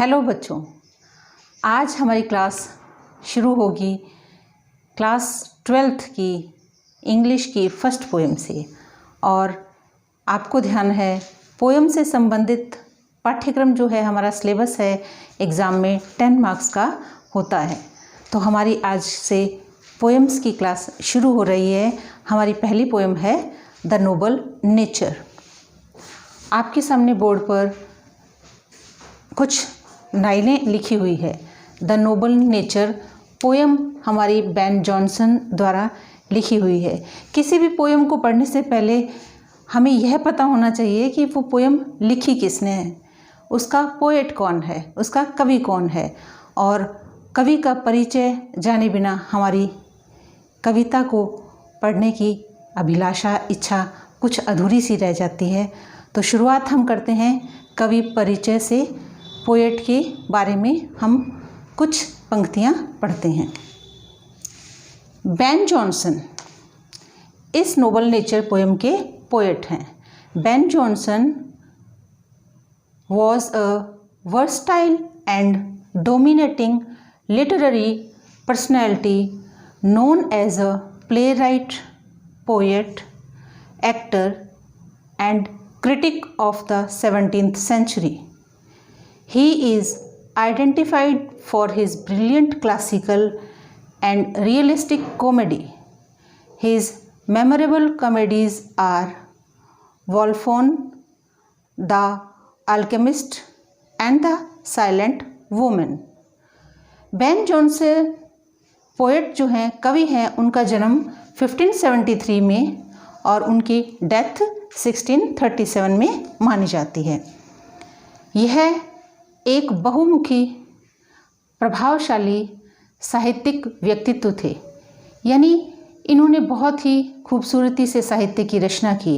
Hello बच्चों, आज हमारी क्लास शुरू होगी क्लास 12th की इंग्लिश की फर्स्ट पोएम से। और आपको ध्यान है पोएम से संबंधित पाठ्यक्रम जो है हमारा सिलेबस है एग्ज़ाम में 10 मार्क्स का होता है। तो हमारी आज से पोएम्स की क्लास शुरू हो रही है। हमारी पहली पोएम है द नोबल नेचर। आपके सामने बोर्ड पर कुछ लाइनें लिखी हुई है। द नोबल नेचर पोएम हमारी बेन जॉनसन द्वारा लिखी हुई है। किसी भी पोएम को पढ़ने से पहले हमें यह पता होना चाहिए कि वो पोएम लिखी किसने है, उसका पोएट कौन है, उसका कवि कौन है। और कवि का परिचय जाने बिना हमारी कविता को पढ़ने की अभिलाषा, इच्छा कुछ अधूरी सी रह जाती है। तो शुरुआत हम करते हैं कवि परिचय से। पोएट के बारे में हम कुछ पंक्तियाँ पढ़ते हैं। बेन जॉनसन इस नोबल नेचर पोएम के पोएट हैं। Ben Jonson was a versatile and dominating literary personality known as a playwright, poet, actor, and critic of the 17th century. He is identified for his brilliant classical and realistic comedy. His memorable comedies are Wolfson, The Alchemist, and The Silent Woman. Ben Jonson poet जो हैं, कवि हैं, उनका जन्म 1573 में और उनकी death 1637 में मानी जाती है। यह एक बहुमुखी प्रभावशाली साहित्यिक व्यक्तित्व थे, यानी इन्होंने बहुत ही खूबसूरती से साहित्य की रचना की।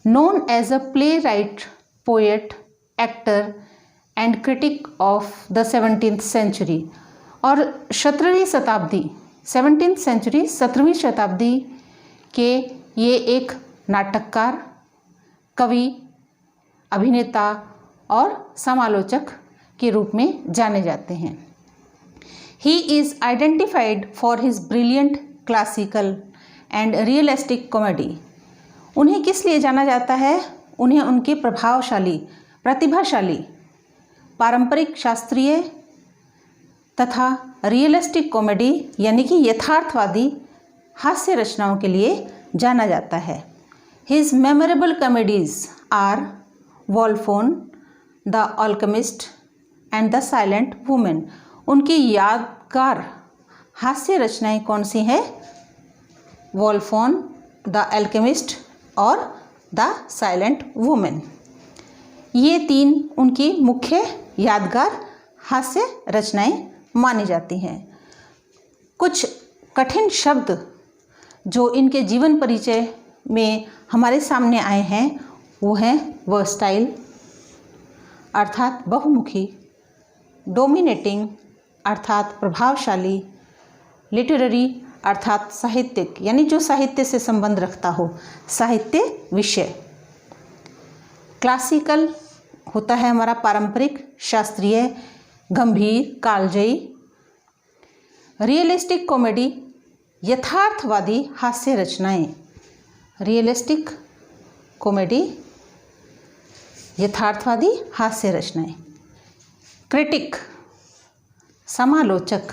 Known as a playwright, poet, actor and critic of the 17th century. और 17वीं शताब्दी 17th सेंचुरी 17वीं शताब्दी के ये एक नाटककार, कवि, अभिनेता और समालोचक के रूप में जाने जाते हैं। He is identified for his brilliant classical and realistic comedy. उन्हें किस लिए जाना जाता है? उन्हें उनके प्रभावशाली, प्रतिभाशाली, पारंपरिक, शास्त्रीय तथा रियलिस्टिक कॉमेडी यानी कि यथार्थवादी हास्य रचनाओं के लिए जाना जाता है। His memorable comedies are Wolfson, the alchemist and the silent women. उनकी यादगार हास्य रचनाएं कौन सी हैं? वॉल्फोन, द अल्केमिस्ट और द साइलेंट वुमेन। ये तीन उनकी मुख्य यादगार हास्य रचनाएं मानी जाती हैं। कुछ कठिन शब्द जो इनके जीवन परिचय में हमारे सामने आए हैं वो हैं वर्सटाइल अर्थात बहुमुखी, डोमिनेटिंग अर्थात प्रभावशाली, लिटरेरी अर्थात साहित्यिक यानी जो साहित्य से संबंध रखता हो, साहित्य विषय। क्लासिकल होता है हमारा पारंपरिक, शास्त्रीय, गंभीर, कालजयी। रियलिस्टिक कॉमेडी यथार्थवादी हास्य रचनाएं। रियलिस्टिक कॉमेडी यथार्थवादी हास्य रचनाएं। क्रिटिक समालोचक।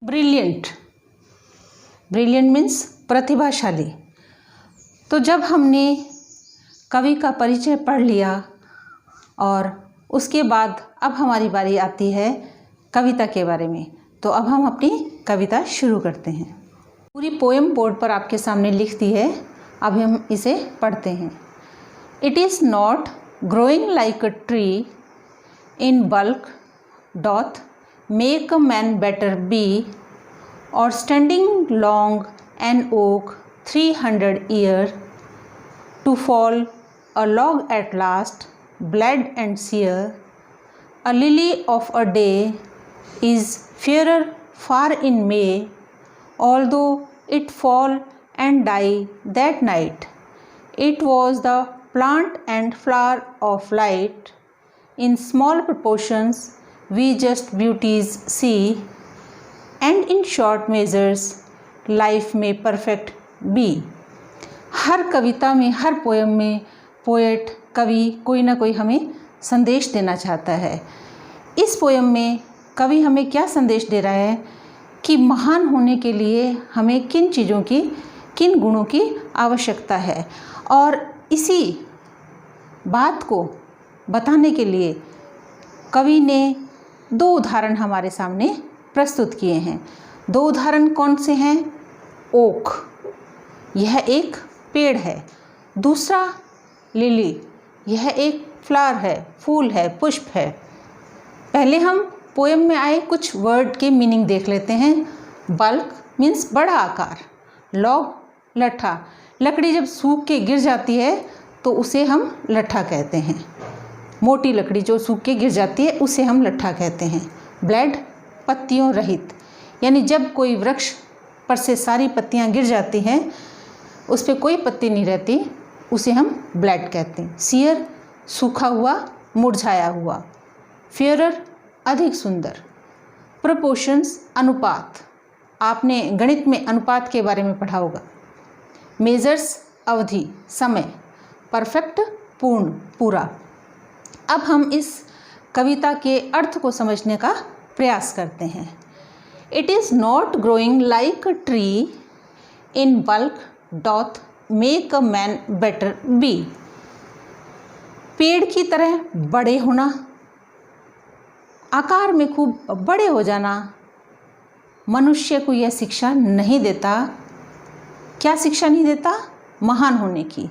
ब्रिलियंट, ब्रिलियंट मीन्स प्रतिभाशाली। तो जब हमने कवि का परिचय पढ़ लिया और उसके बाद अब हमारी बारी आती है कविता के बारे में, तो अब हम अपनी कविता शुरू करते हैं। पूरी पोएम बोर्ड पर आपके सामने लिख दी है, अब हम इसे पढ़ते हैं। It is not growing like a tree in bulk doth make a man better be, or standing long an oak 300 year to fall a log at last, bled and sere. A lily of a day is fairer far in May, although it fall and die that night. It was the plant and flower of light in small proportions we just beauties see, and in short measures life may perfect be। हर कविता में, हर poem में poet, कवि कोई ना कोई हमें संदेश देना चाहता है। इस पोयम में कवि हमें क्या संदेश दे रहा है कि महान होने के लिए हमें किन चीज़ों की, किन गुणों की आवश्यकता है। और इसी बात को बताने के लिए कवि ने 2 उदाहरण हमारे सामने प्रस्तुत किए हैं। 2 उदाहरण कौन से हैं? ओक, यह एक पेड़ है। दूसरा लिली, यह एक फ्लावर है, फूल है, पुष्प है। पहले हम पोएम में आए कुछ वर्ड के मीनिंग देख लेते हैं। बल्क मीन्स बड़ा आकार, लॉग लट्ठा, लकड़ी जब सूख के गिर जाती है तो उसे हम लट्ठा कहते हैं। मोटी लकड़ी जो सूख के गिर जाती है उसे हम लट्ठा कहते हैं। ब्लेड पत्तियों रहित, यानी जब कोई वृक्ष पर से सारी पत्तियां गिर जाती हैं, उस पर कोई पत्ती नहीं रहती, उसे हम ब्लेड कहते हैं। सियर सूखा हुआ, मुरझाया हुआ। फेयरर अधिक सुंदर। प्रोपोर्शंस अनुपात, आपने गणित में अनुपात के बारे में पढ़ा होगा। मेजर्स अवधि, समय। परफेक्ट पूर्ण, पूरा। अब हम इस कविता के अर्थ को समझने का प्रयास करते हैं। It is not growing like a tree in bulk doth make a man better B. पेड़ की तरह बड़े होना, आकार में खूब बड़े हो जाना मनुष्य को यह शिक्षा नहीं देता। क्या शिक्षा नहीं देता? महान होने की।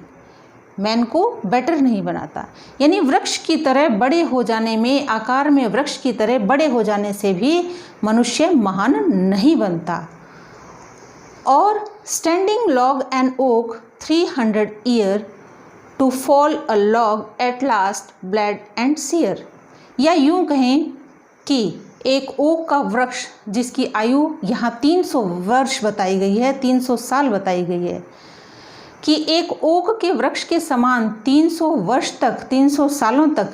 मैन को बेटर नहीं बनाता, यानी वृक्ष की तरह बड़े हो जाने में, आकार में वृक्ष की तरह बड़े हो जाने से भी मनुष्य महान नहीं बनता। और standing long an oak 300 year to fall a log at last blade and sere. या यूं कहें कि एक ओक का वृक्ष जिसकी आयु यहाँ 300 वर्ष बताई गई है, 300 साल बताई गई है, कि एक ओक के वृक्ष के समान 300 वर्ष तक, 300 सालों तक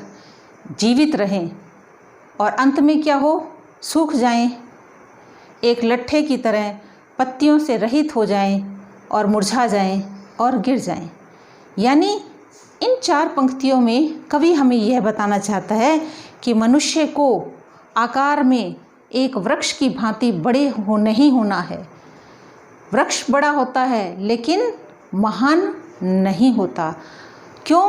जीवित रहें और अंत में क्या हो? सूख जाएं, एक लट्ठे की तरह पत्तियों से रहित हो जाएं और मुरझा जाएं और गिर जाएं। यानी इन 4 पंक्तियों में कवि हमें यह बताना चाहता है कि मनुष्य को आकार में एक वृक्ष की भांति बड़े नहीं होना है। वृक्ष बड़ा होता है लेकिन महान नहीं होता। क्यों?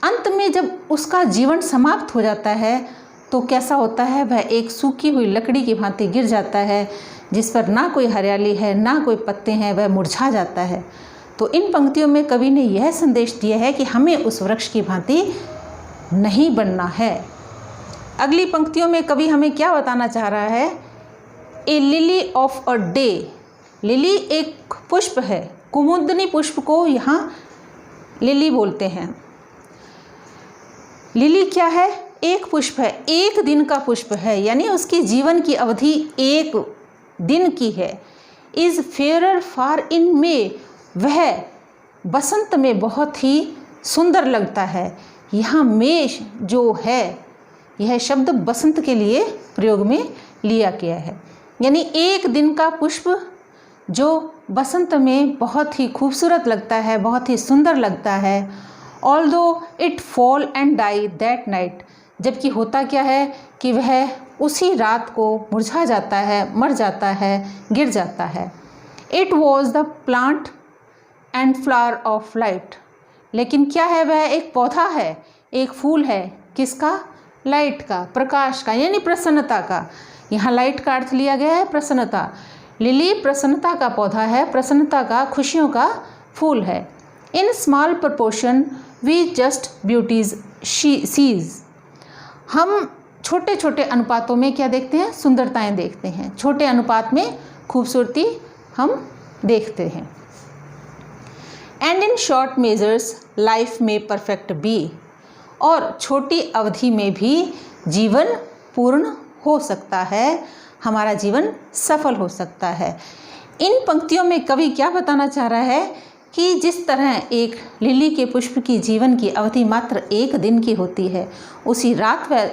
अंत में जब उसका जीवन समाप्त हो जाता है तो कैसा होता है? वह एक सूखी हुई लकड़ी की भांति गिर जाता है, जिस पर ना कोई हरियाली है, ना कोई पत्ते हैं, वह मुरझा जाता है। तो इन पंक्तियों में कवि ने यह संदेश दिया है कि हमें उस वृक्ष की भांति नहीं बनना है। अगली पंक्तियों में कवि हमें क्या बताना चाह रहा है? A lily of a day. Lily एक पुष्प है, कुमुदनी पुष्प को यहाँ लिली बोलते हैं। लिली क्या है? एक पुष्प है, एक दिन का पुष्प है, यानी उसकी जीवन की अवधि एक दिन की है। इज़ फेयरर फार इन मे, वह बसंत में बहुत ही सुंदर लगता है। यहाँ मे जो है, यह शब्द बसंत के लिए प्रयोग में लिया गया है। यानी एक दिन का पुष्प जो बसंत में बहुत ही खूबसूरत लगता है, बहुत ही सुंदर लगता है। Although it fall and die that night, जबकि होता क्या है कि वह उसी रात को मुरझा जाता है, मर जाता है, गिर जाता है। It was the plant and flower of light, लेकिन क्या है? वह एक पौधा है, एक फूल है। किसका? लाइट का, प्रकाश का, यानी प्रसन्नता का। यहाँ लाइट का अर्थ लिया गया है प्रसन्नता। लिली प्रसन्नता का पौधा है, प्रसन्नता का, खुशियों का फूल है। In small proportion we just beauties sees, हम छोटे छोटे अनुपातों में क्या देखते हैं? सुंदरताएं देखते हैं। छोटे अनुपात में खूबसूरती हम देखते हैं। And in short measures life में परफेक्ट बी, और छोटी अवधि में भी जीवन पूर्ण हो सकता है, हमारा जीवन सफल हो सकता है। इन पंक्तियों में कवि क्या बताना चाह रहा है कि जिस तरह एक लिली के पुष्प की जीवन की अवधि मात्र 1 दिन की होती है, उसी रात वह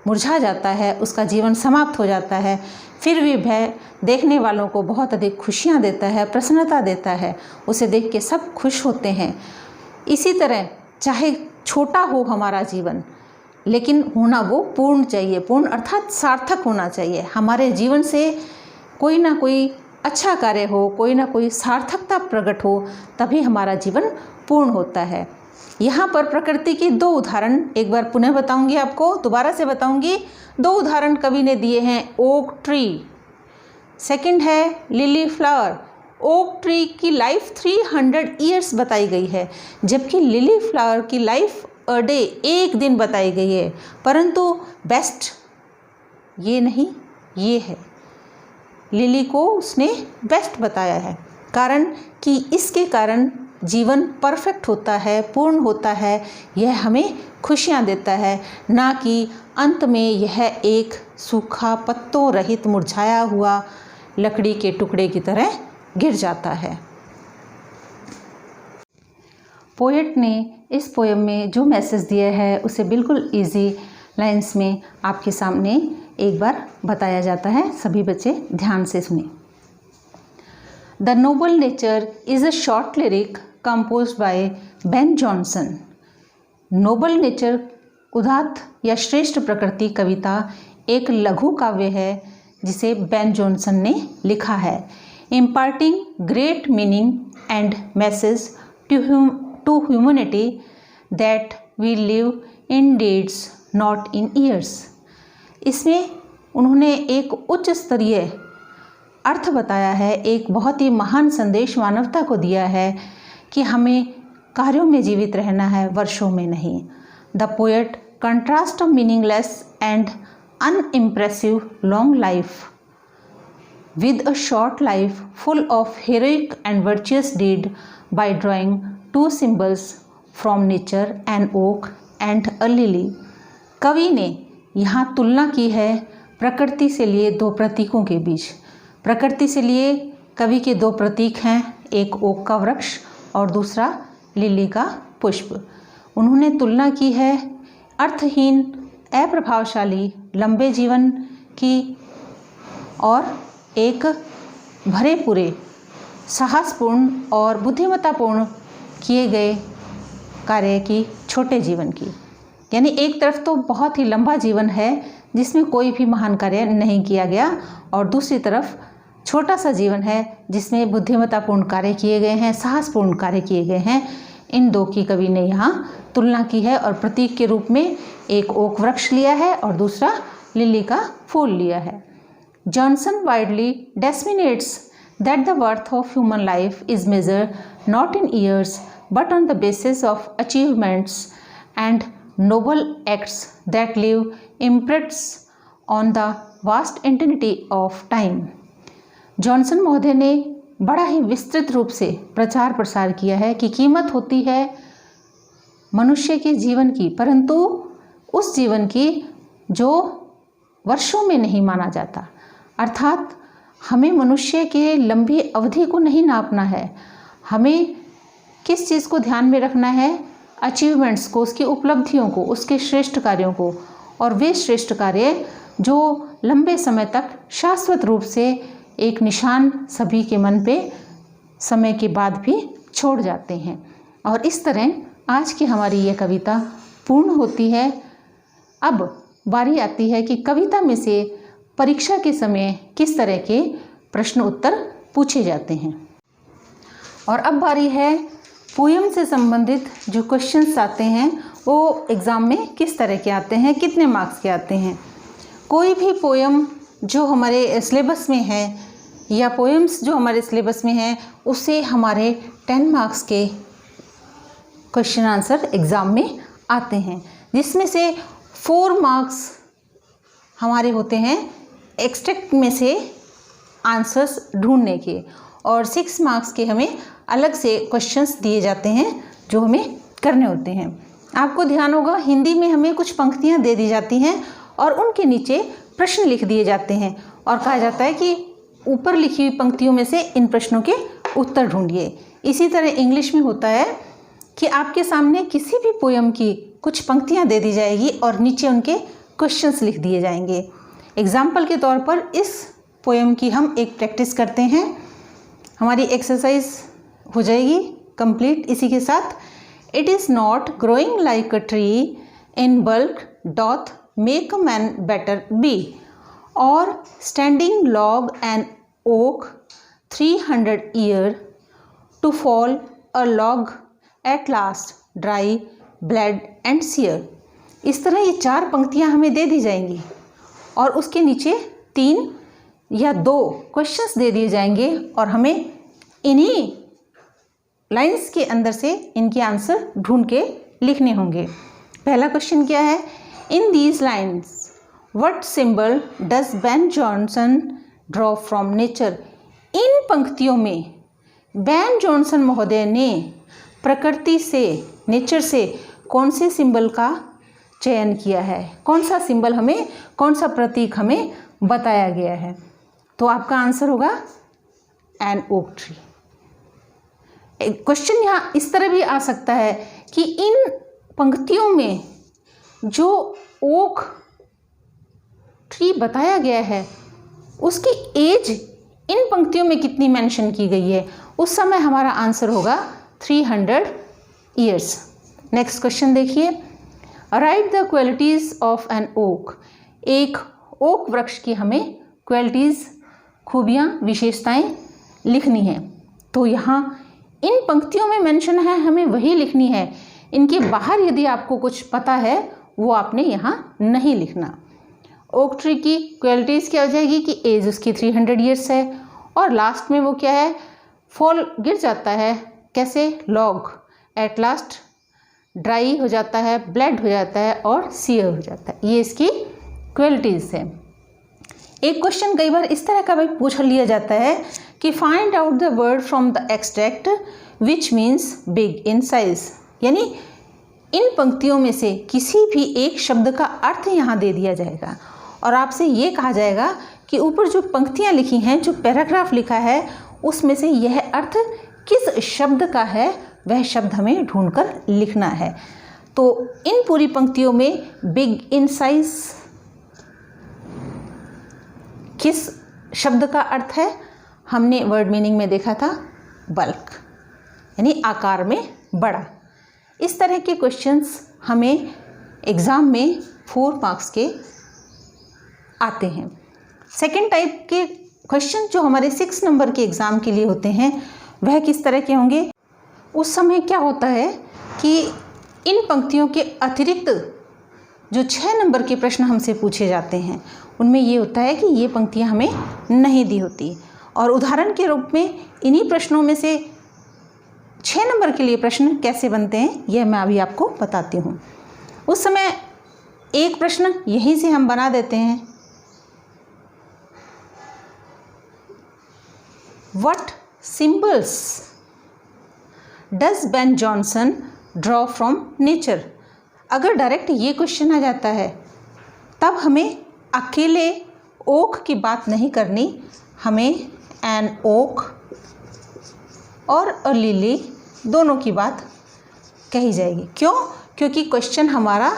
मुरझा जाता है, उसका जीवन समाप्त हो जाता है, फिर भी वह देखने वालों को बहुत अधिक खुशियाँ देता है, प्रसन्नता देता है, उसे देख के सब खुश होते हैं। इसी तरह चाहे छोटा हो हमारा जीवन, लेकिन होना वो पूर्ण चाहिए, पूर्ण अर्थात सार्थक होना चाहिए। हमारे जीवन से कोई ना कोई अच्छा कार्य हो, कोई ना कोई सार्थकता प्रकट हो, तभी हमारा जीवन पूर्ण होता है। यहाँ पर प्रकृति की 2 उदाहरण एक बार पुनः बताऊंगी आपको, दोबारा से बताऊंगी। 2 उदाहरण कवि ने दिए हैं, ओक ट्री, सेकंड है लिली फ्लावर। ओक ट्री की लाइफ 300 ईयर्स बताई गई है, जबकि लिली फ्लावर की लाइफ अ डे, 1 दिन बताई गई है। परंतु बेस्ट ये नहीं, ये है, लिली को उसने बेस्ट बताया है, कारण कि इसके कारण जीवन परफेक्ट होता है, पूर्ण होता है, यह हमें खुशियाँ देता है, ना कि अंत में यह एक सूखा पत्तों रहित मुरझाया हुआ लकड़ी के टुकड़े की तरह गिर जाता है। पोएट ने इस पोएम में जो मैसेज दिया है उसे बिल्कुल इजी लाइंस में आपके सामने एक बार बताया जाता है। सभी बच्चे ध्यान से सुने। The Nobel nature is a short lyric composed by Ben Jonson. Nobel nature, उदात्त या श्रेष्ठ प्रकृति कविता एक लघु काव्य है जिसे बेन जॉनसन ने लिखा है, imparting great meaning and message to humanity that we live in deeds not in years. इसमें उन्होंने एक उच्च स्तरीय अर्थ बताया है, एक बहुत ही महान संदेश मानवता को दिया है कि हमें कार्यों में जीवित रहना है, वर्षों में नहीं। The poet contrast of meaningless and unimpressive long life with a short life full of heroic and virtuous deed by drawing 2 symbols from nature, an oak and a lily। कवि ने यहाँ तुलना की है प्रकृति से लिए 2 प्रतीकों के बीच। प्रकृति से लिए कवि के 2 प्रतीक हैं, एक ओक का वृक्ष और दूसरा लिली का पुष्प। उन्होंने तुलना की है अर्थहीन, अप्रभावशाली, लंबे जीवन की और एक भरे पूरे, साहसपूर्ण और बुद्धिमत्तापूर्ण किए गए कार्य की छोटे जीवन की। यानी एक तरफ तो बहुत ही लंबा जीवन है जिसमें कोई भी महान कार्य नहीं किया गया, और दूसरी तरफ छोटा सा जीवन है जिसमें बुद्धिमत्तापूर्ण कार्य किए गए हैं, साहसपूर्ण कार्य किए गए हैं। इन 2 की कवि ने यहाँ तुलना की है और प्रतीक के रूप में एक ओक वृक्ष लिया है और दूसरा लिली का फूल लिया है। Johnson widely disseminates that the worth of human life is measured not in years but on the basis of achievements and noble acts that leave imprints on the vast eternity of time। Johnson महोदय ने बड़ा ही विस्तृत रूप से प्रचार प्रसार किया है कि कीमत होती है मनुष्य के जीवन की, परंतु उस जीवन की जो वर्षों में नहीं माना जाता। अर्थात हमें मनुष्य के लंबी अवधि को नहीं नापना है, हमें किस चीज़ को ध्यान में रखना है, अचीवमेंट्स को, उसकी उपलब्धियों को, उसके श्रेष्ठ कार्यों को, और वे श्रेष्ठ कार्य जो लंबे समय तक शाश्वत रूप से एक निशान सभी के मन पे समय के बाद भी छोड़ जाते हैं। और इस तरह आज की हमारी ये कविता पूर्ण होती है। अब बारी आती है कि कविता में से परीक्षा के समय किस तरह के प्रश्न उत्तर पूछे जाते हैं। और अब बारी है पोएम से संबंधित जो क्वेश्चंस आते हैं वो एग्ज़ाम में किस तरह के आते हैं, कितने मार्क्स के आते हैं। कोई भी पोएम जो हमारे सिलेबस में है या पोएम्स जो हमारे सिलेबस में हैं उससे हमारे 10 मार्क्स के क्वेश्चन आंसर एग्ज़ाम में आते हैं, जिसमें से 4 मार्क्स हमारे होते हैं एक्सट्रैक्ट में से आंसर्स ढूंढने के, और 6 मार्क्स के हमें अलग से क्वेश्चंस दिए जाते हैं जो हमें करने होते हैं। आपको ध्यान होगा हिंदी में हमें कुछ पंक्तियां दे दी जाती हैं और उनके नीचे प्रश्न लिख दिए जाते हैं और कहा जाता है कि ऊपर लिखी हुई पंक्तियों में से इन प्रश्नों के उत्तर ढूंढिए। इसी तरह इंग्लिश में होता है कि आपके सामने किसी भी पोयम की कुछ पंक्तियाँ दे दी जाएगी और नीचे उनके क्वेश्चंस लिख दिए जाएंगे। एग्जाम्पल के तौर पर इस पोयम की हम एक प्रैक्टिस करते हैं, हमारी एक्सरसाइज हो जाएगी कंप्लीट इसी के साथ। It is not growing like a tree in bulk doth make a man better be, और standing long an oak 300 year to fall a log at last dry blood and sear. इस तरह ये 4 पंक्तियाँ हमें दे दी जाएंगी और उसके नीचे 3 या 2 क्वेश्चंस दे दिए जाएंगे और हमें इन्हीं लाइंस के अंदर से इनके आंसर ढूंढ के लिखने होंगे। पहला क्वेश्चन क्या है? In these lines what symbol does Ben Johnson draw from nature. इन पंक्तियों में बेन जॉनसन महोदय ने प्रकृति से, नेचर से कौन से सिंबल का चयन किया है, कौन सा सिंबल हमें, कौन सा प्रतीक हमें बताया गया है। तो आपका आंसर होगा एन ओक ट्री। क्वेश्चन यहाँ इस तरह भी आ सकता है कि इन पंक्तियों में जो ओक ट्री बताया गया है उसकी एज इन पंक्तियों में कितनी मेंशन की गई है, उस समय हमारा आंसर होगा 300 ईयर्स। नेक्स्ट क्वेश्चन देखिए, write the qualities of an oak. एक ओक वृक्ष की हमें क्वालिटीज़, खूबियाँ, विशेषताएं लिखनी है। तो यहाँ इन पंक्तियों में मेंशन है, हमें वही लिखनी है। इनके बाहर यदि आपको कुछ पता है वो आपने यहाँ नहीं लिखना। ओक ट्री की क्वालिटीज़ क्या हो जाएगी कि एज उसकी 300 ईयर्स है और लास्ट में वो क्या है, फॉल, गिर जाता है। कैसे? लॉग, एट लास्ट ड्राई हो जाता है, ब्लड हो जाता है और सीयर हो जाता है। ये इसकी क्वालिटीज़ है। एक क्वेश्चन कई बार इस तरह का भी पूछ लिया जाता है कि find out the word from the extract which means big in size. यानी इन पंक्तियों में से किसी भी एक शब्द का अर्थ यहाँ दे दिया जाएगा और आपसे ये कहा जाएगा कि ऊपर जो पंक्तियाँ लिखी हैं, जो पैराग्राफ लिखा है, उसमें से यह अर्थ किस शब्द का है, वह शब्द हमें ढूंढकर लिखना है। तो इन पूरी पंक्तियों में बिग इन साइज किस शब्द का अर्थ है? हमने वर्ड मीनिंग में देखा था बल्क, यानी आकार में बड़ा। इस तरह के क्वेश्चंस हमें एग्ज़ाम में 4 मार्क्स के आते हैं। सेकंड टाइप के क्वेश्चन जो हमारे 6 नंबर के एग्ज़ाम के लिए होते हैं वह किस तरह के होंगे? उस समय क्या होता है कि इन पंक्तियों के अतिरिक्त जो 6 नंबर के प्रश्न हमसे पूछे जाते हैं उनमें ये होता है कि ये पंक्तियाँ हमें नहीं दी होती। और उदाहरण के रूप में इन्हीं प्रश्नों में से 6 नंबर के लिए प्रश्न कैसे बनते हैं यह मैं अभी आपको बताती हूँ। उस समय एक प्रश्न यहीं से हम बना देते हैं, what symbols does Ben Johnson draw from nature. अगर डायरेक्ट ये क्वेश्चन आ जाता है तब हमें अकेले ओक की बात नहीं करनी, हमें एन ओक और अ लिली दोनों की बात कही जाएगी। क्यों? क्योंकि क्वेश्चन हमारा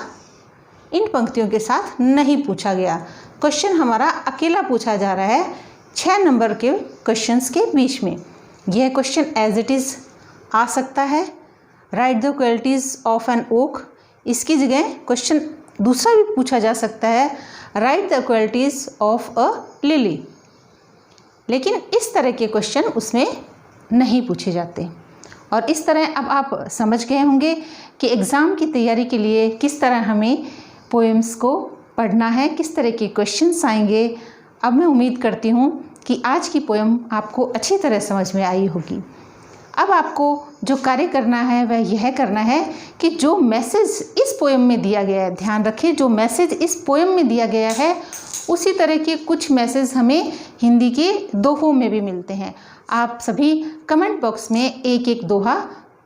इन पंक्तियों के साथ नहीं पूछा गया, क्वेश्चन हमारा अकेला पूछा जा रहा है 6 नंबर के क्वेश्चंस के बीच में। यह क्वेश्चन एज इट इज़ आ सकता है, write the qualities of an oak. इसकी जगह क्वेश्चन दूसरा भी पूछा जा सकता है, write the qualities of a lily. लेकिन इस तरह के क्वेश्चन उसमें नहीं पूछे जाते। और इस तरह अब आप समझ गए होंगे कि एग्ज़ाम की तैयारी के लिए किस तरह हमें पोएम्स को पढ़ना है, किस तरह के क्वेश्चंस आएंगे। अब मैं उम्मीद करती हूँ कि आज की पोएम आपको अच्छी तरह समझ में आई होगी। अब आपको जो कार्य करना है वह यह करना है कि जो मैसेज इस पोएम में दिया गया है, ध्यान रखें जो मैसेज इस पोएम में दिया गया है उसी तरह के कुछ मैसेज हमें हिंदी के दोहों में भी मिलते हैं। आप सभी कमेंट बॉक्स में एक एक दोहा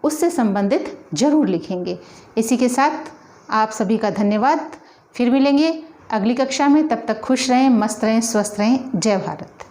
उससे संबंधित जरूर लिखेंगे। इसी के साथ आप सभी का धन्यवाद। फिर मिलेंगे अगली कक्षा में, तब तक खुश रहें, मस्त रहें, स्वस्थ रहें। जय भारत।